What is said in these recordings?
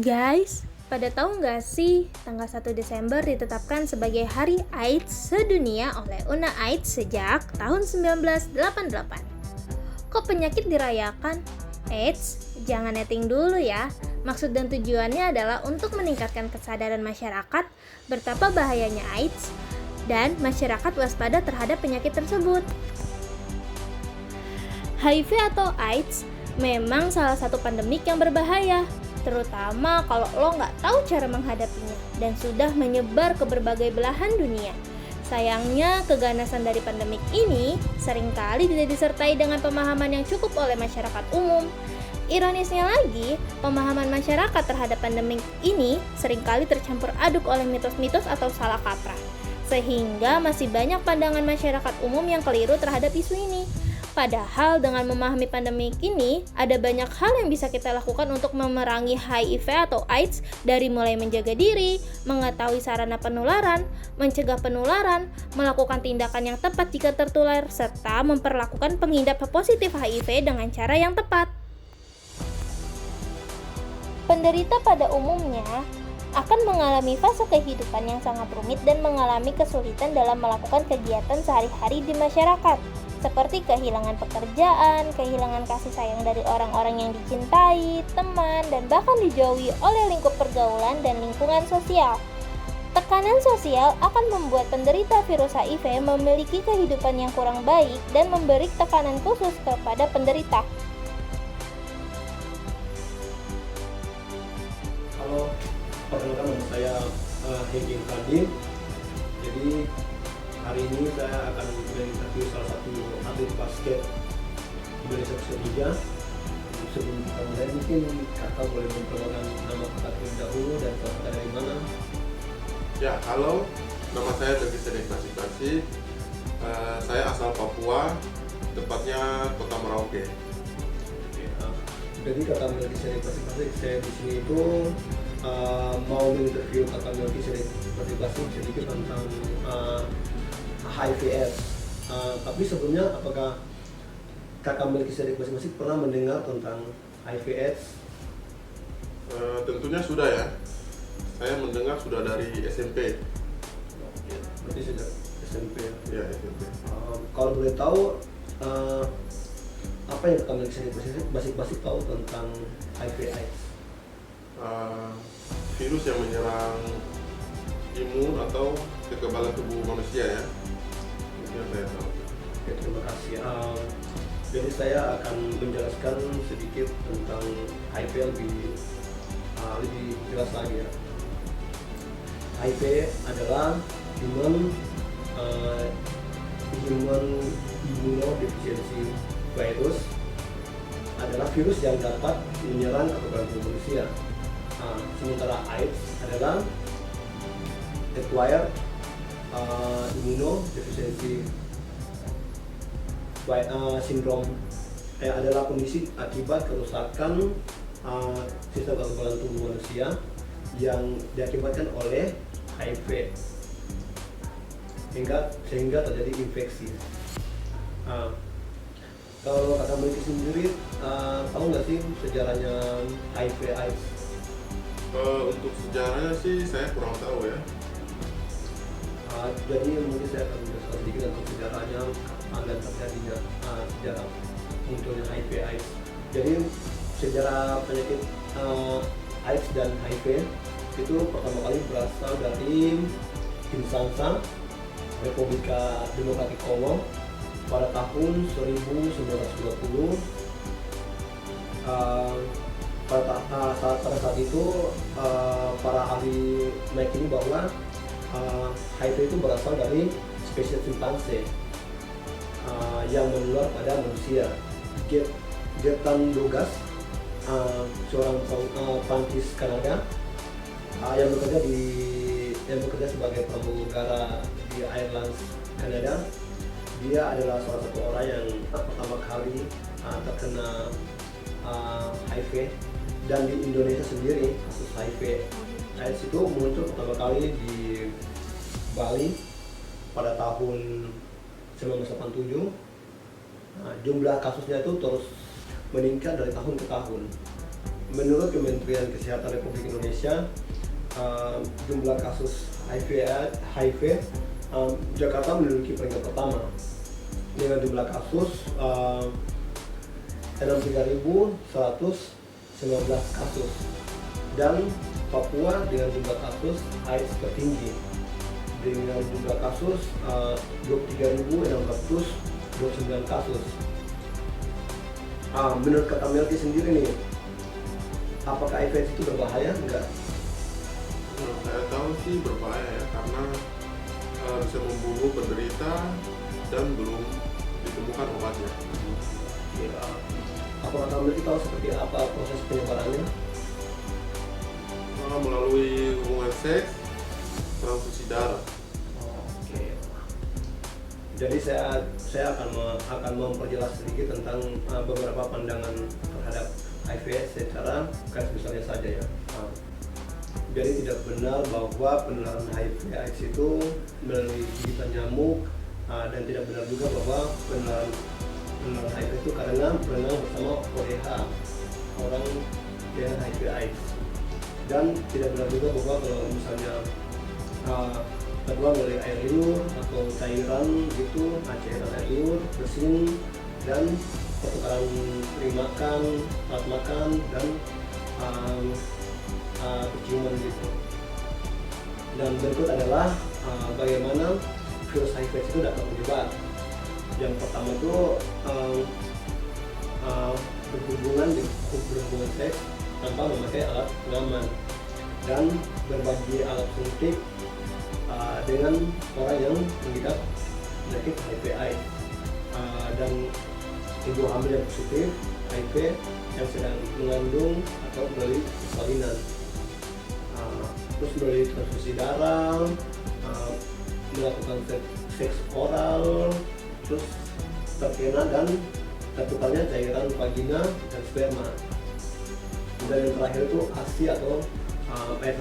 Guys, pada tahu nggak sih tanggal 1 Desember ditetapkan sebagai Hari AIDS sedunia oleh UNAIDS sejak tahun 1988. Kok penyakit dirayakan? Eits, jangan netting dulu ya. Maksud dan tujuannya adalah untuk meningkatkan kesadaran masyarakat betapa bahayanya AIDS dan masyarakat waspada terhadap penyakit tersebut. HIV atau AIDS memang salah satu pandemik yang berbahaya, terutama kalau lo nggak tahu cara menghadapinya dan sudah menyebar ke berbagai belahan dunia. Sayangnya, keganasan dari pandemik ini seringkali tidak disertai dengan pemahaman yang cukup oleh masyarakat umum. Ironisnya lagi, pemahaman masyarakat terhadap pandemik ini seringkali tercampur aduk oleh mitos-mitos atau salah kaprah, sehingga masih banyak pandangan masyarakat umum yang keliru terhadap isu ini. Padahal dengan memahami pandemik ini, ada banyak hal yang bisa kita lakukan untuk memerangi HIV atau AIDS, dari mulai menjaga diri, mengetahui sarana penularan, mencegah penularan, melakukan tindakan yang tepat jika tertular, serta memperlakukan pengidap positif HIV dengan cara yang tepat. Penderita pada umumnya akan mengalami fase kehidupan yang sangat rumit dan mengalami kesulitan dalam melakukan kegiatan sehari-hari di masyarakat, seperti kehilangan pekerjaan, kehilangan kasih sayang dari orang-orang yang dicintai, teman, dan bahkan dijauhi oleh lingkup pergaulan dan lingkungan sosial. Tekanan sosial akan membuat penderita virus HIV memiliki kehidupan yang kurang baik dan memberi tekanan khusus kepada penderita. Halo, perkenalkan nama saya Hengking Kadim. Jadi hari ini saya akan menginterview salah satu atlet basket Indonesia Persija. Sebelum kita mulai, mungkin kakak boleh memperkenalkan nama kakak terlebih dahulu dan kakak dari mana? Ya, halo, nama saya Dagi Sedek Basi. Saya asal Papua, tepatnya Kota Merauke. Jadi kakak Dagi Sedek Basi, saya di sini itu mau menginterview kakak Dagi Sedek Basi sedikit tentang HIV/AIDS. Tapi sebelumnya, apakah kakak Melkisedek masing-masing pernah mendengar tentang HIV/AIDS? Tentunya sudah ya. Saya mendengar sudah dari SMP. Berarti sejak SMP. Ya, SMP. Kalau boleh tahu, apa yang kakak Melkisedek basic tahu tentang HIV/AIDS? Virus yang menyerang imun atau kekebalan tubuh manusia ya. Itu yang saya tahu. Oke, terima kasih. Jadi saya akan menjelaskan sedikit tentang HIV lebih jelas lagi ya. HIV adalah human immunodeficiency virus, adalah virus yang dapat menyerang kekebalan tubuh manusia. Sementara AIDS adalah acquired immunodeficiency syndrome, yang adalah kondisi akibat kerusakan sistem kekebalan tubuh manusia yang diakibatkan oleh HIV sehingga terjadi infeksi. Kalau kakak Melki sendiri tahu nggak sih sejarahnya HIV/AIDS? Untuk sejarahnya sih saya kurang tahu ya. Jadi mungkin saya akan menjelaskan sedikit tentang sejarahnya dan terjadinya sejarah munculnya HIV/AIDS. Jadi sejarah penyakit AIDS dan HIV itu pertama kali berasal dari Kinshasa, Republika Demokratik Kongo pada tahun 1920. Pada saat itu para ahli meyakini bahwa HIV itu berasal dari spesies simpanse yang menular pada manusia. Gaetan Douglas, seorang Prancis Kanada yang bekerja sebagai pramugara di Ireland, Kanada. Dia adalah salah satu orang yang pertama kali terkena HIV, dan di Indonesia sendiri kasus HIV/AIDS itu muncul pertama kali di Bali pada tahun 1987. Jumlah kasusnya itu terus meningkat dari tahun ke tahun. menurut Kementerian Kesehatan Republik Indonesia, jumlah kasus HIV Jakarta menduduki peringkat pertama dengan jumlah kasus 63.119 kasus, dan Papua dengan jumlah kasus AIDS tertinggi dengan jumlah kasus 23.629 kasus. Menurut Kak Melki sendiri nih, apakah HIV itu berbahaya? Enggak? Saya tahu sih berbahaya ya, karena bisa membunuh penderita dan belum ditemukan obatnya. Apakah Kak Melki tahu seperti apa proses penyebarannya? Melalui hubungan seks, transfusi darah. Oke. Jadi saya akan memperjelas sedikit tentang beberapa pandangan terhadap HIV secara garis besarnya saja ya. Jadi tidak benar bahwa penularan HIV/AIDS itu melalui gigitan nyamuk, dan tidak benar juga bahwa penularan HIV itu karena berenang bersama ODH, orang dengan HIV/AIDS. Dan tidak benar juga bahwa kalau misalnya tertular dari air liur atau cairan gitu, cairan air liur, bersin, dan pertukaran piring makan, alat makan, dan penciuman gitu. Dan berikut adalah bagaimana virus HIV itu dapat menyebar. Yang pertama itu berhubungan seks tanpa memakai alat pengaman, dan berbagi alat suntik dengan orang yang mengidap penyakit HIV/AIDS, dan ibu hamil yang positif HIV yang sedang mengandung atau melalui persalinan, terus melalui transfusi darah, melakukan seks oral, terus terkena dan tertukarnya cairan vagina dan sperma. Dan yang terakhir itu ASI atau air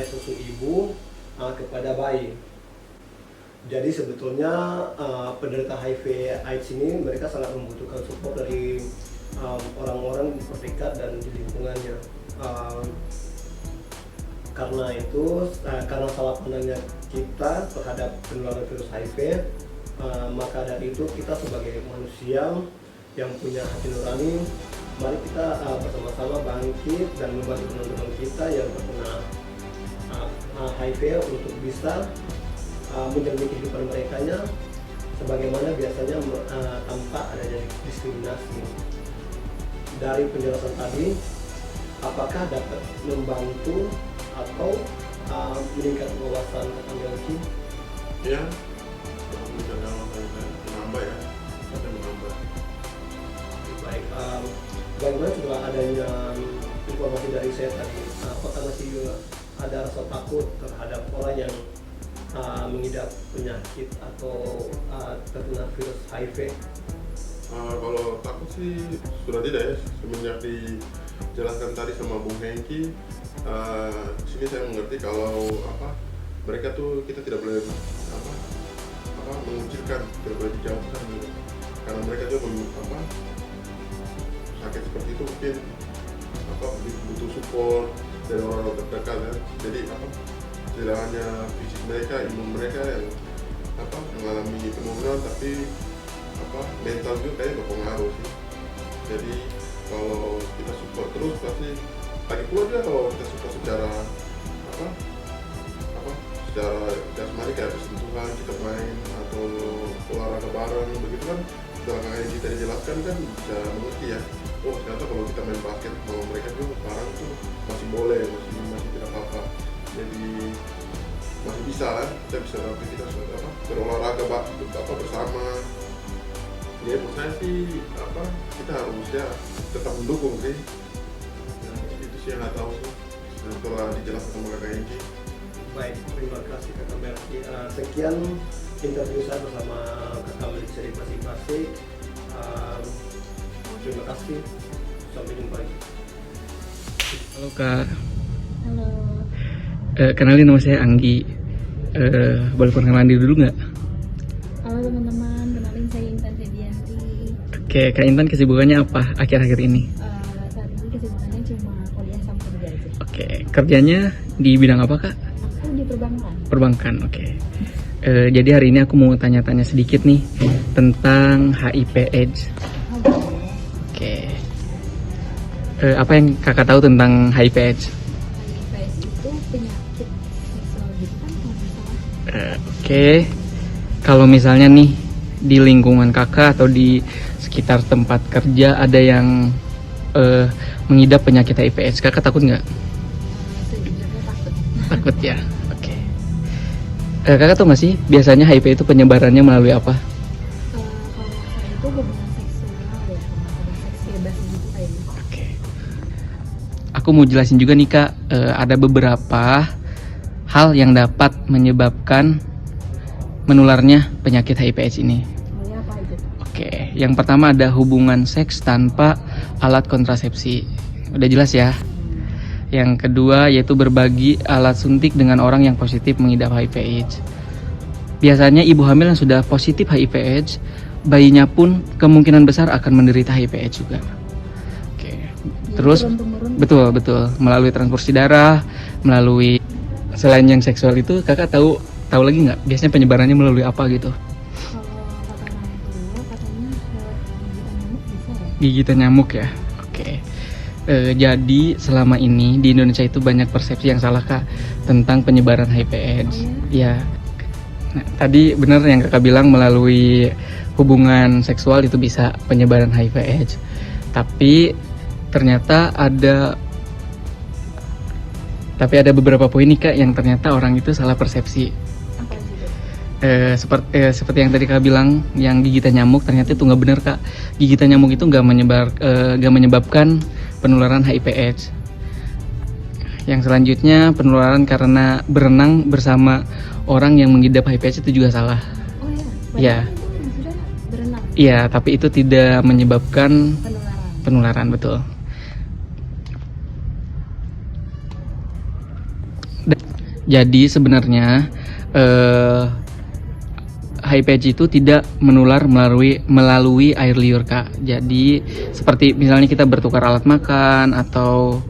susu ibu kepada bayi. Jadi sebetulnya penderita HIV/AIDS ini mereka sangat membutuhkan support dari orang-orang terdekat dan di lingkungannya. Karena itu, karena salah pandangnya kita terhadap penularan virus HIV, maka dari itu kita sebagai manusia yang punya hati nurani, mari kita bersama-sama bangkit dan membantu teman-teman kita yang terkena HIV untuk bisa menjalani kehidupan mereka sebagaimana biasanya tanpa adanya diskriminasi. Dari penjelasan tadi, apakah dapat membantu atau meningkatkan wawasan Kak Melki? Ya, meningkatkan wawasan, menambah ya, tapi menambah. Baik, bagaimana setelah adanya informasi dari saya tadi, apakah masih ada rasa takut terhadap orang yang mengidap penyakit atau terkena virus HIV? Kalau takut sih sudah tidak ya, semenjak dijelaskan tadi sama Bung Hengki. Sini saya mengerti kalau mereka tuh kita tidak boleh mengucilkan, tidak boleh dijauhkan gitu. Karena mereka juga sakit seperti itu mungkin butuh support dari orang-orang terdekat ya. Jadi tidak hanya fisik mereka, imun mereka yang mengalami penurunan, tapi mental juga kayaknya berpengaruh sih. Jadi kalau kita support terus pasti, lagi pula juga kalau kita support secara secara jasmani kayak bersentuhan, kita main atau olahraga bareng begitu kan, belakangan yang kita dijelaskan kan bisa mengerti ya. Oh ternyata kalau kita main basket sama mereka juga bareng tuh masih boleh, masih tidak apa-apa. Jadi masih bisa lah, kita bisa beraktivitas berolahraga bersama. Ya menurut saya sih kita harusnya tetap mendukung sih. Itu sih yang nggak tahu sih setelah dijelaskan sama Kakak Hengki. Baik, terima kasih Kakak Melki. Sekian interview saya bersama Kakak Melki dari Pasig. Terima kasih, sampai jumpa lagi. Halo Kak. Halo. Kenalin, nama saya Anggi. Boleh perkenalan diri dulu nggak? Halo teman-teman, kenalin saya Intan Febianti. Oke, Kak Intan kesibukannya apa akhir-akhir ini? Saat ini kesibukannya Oke, kerjanya di bidang apa kak? Aku di perbankan. Perbankan, oke. Jadi hari ini aku mau tanya-tanya sedikit nih tentang HIV/AIDS. Oke. Apa yang kakak tahu tentang HIV/AIDS? HIV itu penyakit seksual gitu kan kalau nggak salah. Oke. Kalau misalnya nih di lingkungan kakak atau di sekitar tempat kerja ada yang mengidap penyakit HIV/AIDS, kakak takut nggak? Sejujurnya takut. Takut ya. Oke. Kakak tahu nggak sih biasanya HIV itu penyebarannya melalui apa? Kalau nggak salah itu hubungan seksual ya, hubungan seks bebas gitu kayaknya. Oke. Aku mau jelasin juga nih kak, ada beberapa hal yang dapat menyebabkan menularnya penyakit HIV/AIDS ini. Mulai apa itu? Oke, yang pertama ada hubungan seks tanpa alat kontrasepsi. Udah jelas ya. Yang kedua yaitu berbagi alat suntik dengan orang yang positif mengidap HIV/AIDS. Biasanya ibu hamil yang sudah positif HIV/AIDS, bayinya pun kemungkinan besar akan menderita HIV/AIDS juga. Oke. Terus Turun-temurun. betul melalui transfusi darah, melalui selain yang seksual itu kakak tahu lagi nggak biasanya penyebarannya melalui apa gitu? Kalau kata orang tua katanya gigitan nyamuk bisa ya. Gigitan nyamuk ya. Oke. Jadi selama ini di Indonesia itu banyak persepsi yang salah kak tentang penyebaran HIV/AIDS. Ya. Nah, tadi benar yang kakak bilang melalui hubungan seksual itu bisa penyebaran HIV/AIDS. Tapi ternyata ada beberapa poin nih kak yang ternyata orang itu salah persepsi. Apa gitu? Seperti yang tadi kakak bilang, yang gigitan nyamuk ternyata itu nggak benar kak. Gigitan nyamuk itu nggak menyebabkan penularan HIV/AIDS. Yang selanjutnya penularan karena berenang bersama orang yang mengidap HIV/AIDS itu juga salah. Oh Iya. Banyak itu yang sudah berenang. Iya, tapi itu tidak menyebabkan Penularan. penularan, betul. Jadi sebenarnya HIV/AIDS itu tidak menular melalui air liur kak. Jadi seperti misalnya kita bertukar alat makan atau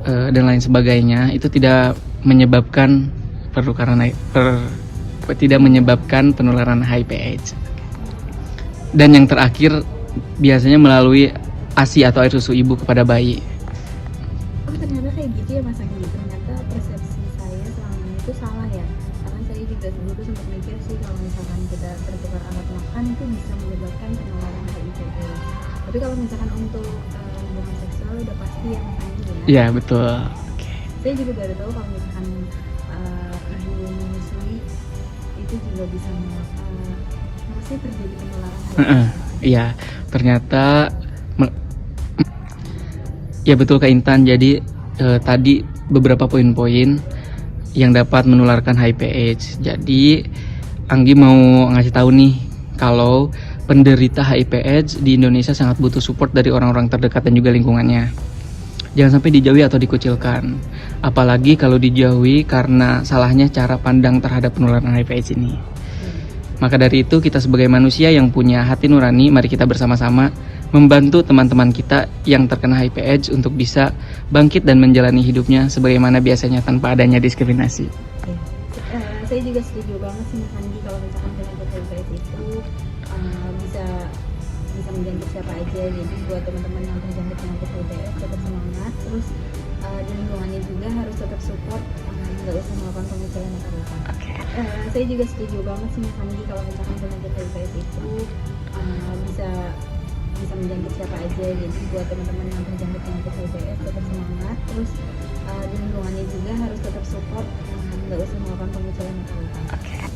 dan lain sebagainya, itu tidak menyebabkan tidak menyebabkan penularan HIV/AIDS. Dan yang terakhir biasanya melalui ASI atau air susu ibu kepada bayi. Oh ternyata kayak gitu ya Mas Anggi. Ternyata persepsi saya selama ini itu salah ya. Karena saya juga dulu sempat mikir sih kalau misalkan kita bertukar alat makan itu bisa menyebabkan penularan HIV/AIDS. Tapi kalau misalkan untuk hubungan seksual udah pasti ya Mas Anggi ya. Iya betul. Oke. Saya juga baru tahu kalau misalkan ibu menyusui itu juga bisa masih terjadi penularan HIV. Iya, ternyata ya betul Kak Intan. Jadi tadi beberapa poin-poin yang dapat menularkan HIV/AIDS. Jadi Anggi mau ngasih tahu nih kalau penderita HIV/AIDS di Indonesia sangat butuh support dari orang-orang terdekat dan juga lingkungannya. Jangan sampai dijauhi atau dikucilkan. Apalagi kalau dijauhi karena salahnya cara pandang terhadap penularan HIV/AIDS ini. Maka dari itu kita sebagai manusia yang punya hati nurani, mari kita bersama-sama membantu teman-teman kita yang terkena HIV/AIDS untuk bisa bangkit dan menjalani hidupnya sebagaimana biasanya tanpa adanya diskriminasi. Saya juga setuju banget sih Mas Andi kalau misalkan penyakit HIV/AIDS itu bisa menjangkit siapa aja. Jadi buat teman-teman yang terjangkit penyakit HIV/AIDS tetap semangat, terus di lingkungannya juga harus tetap support, nggak usah melakukan pengucilan atau apa. Saya juga setuju banget sih Mas Andi kalau misalkan penyakit HIV/AIDS itu bisa menjangkit siapa aja. Jadi buat teman-teman yang terjangkit penyakit HIV/AIDS tetap semangat, terus di lingkungannya juga harus tetap support, nggak usah melakukan pengucilan atau apa.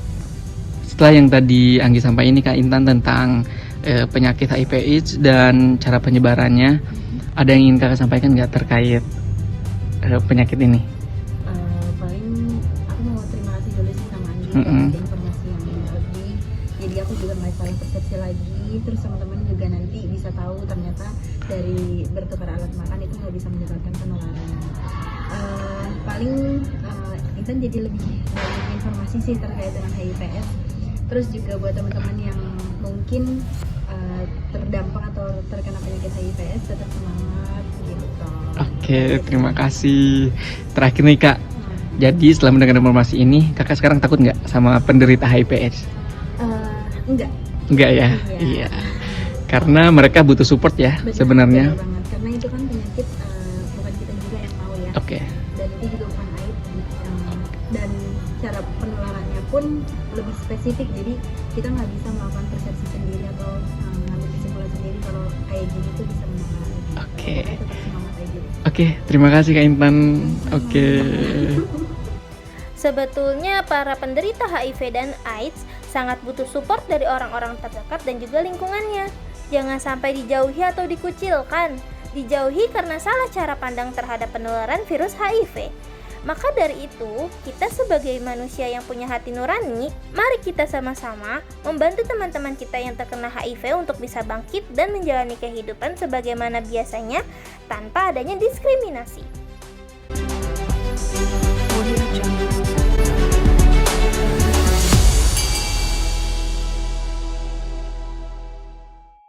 Setelah yang tadi Anggi sampaikan ini Kak Intan tentang penyakit HIV/AIDS dan cara penyebarannya, ada yang ingin Kakak sampaikan nggak terkait penyakit ini? Paling aku mau terima kasih dulu sih sama Andi atas informasi yang lebih. Jadi aku juga nggak salah persepsi lagi. Terus teman-teman juga nanti bisa tahu ternyata dari bertukar alat makan itu nggak bisa menyebabkan penularan. Paling Intan jadi lebih banyak informasi sih terkait dengan HIV/AIDS. Terus juga buat teman-teman yang mungkin terdampak atau terkena penyakit HIV/AIDS tetap semangat gitu. Oke. Oke, terima kasih. Terakhir nih Kak, jadi setelah mendengar informasi ini, Kakak sekarang takut nggak sama penderita HIV/AIDS? Enggak. Enggak ya? Iya. Karena mereka butuh support ya Benar, sebenarnya. benar banget. Karena itu kan penyakit bukan kita juga yang tahu ya. Oke. Dan itu juga bukan aib. Dan cara penularannya pun lebih spesifik. Jadi kita nggak bisa melakukan persepsi sendiri atau ngambil kesimpulan sendiri kalau kayak gini tuh bisa menular. Oke. Makanya tetap semangat aja. Oke, terima kasih Kak Intan. Oke. Sebetulnya para penderita HIV dan AIDS sangat butuh support dari orang-orang terdekat dan juga lingkungannya. Jangan sampai dijauhi atau dikucilkan. Dijauhi karena salah cara pandang terhadap penularan virus HIV. Maka dari itu, kita sebagai manusia yang punya hati nurani, mari kita sama-sama membantu teman-teman kita yang terkena HIV untuk bisa bangkit dan menjalani kehidupan sebagaimana biasanya tanpa adanya diskriminasi. Audio Jungle.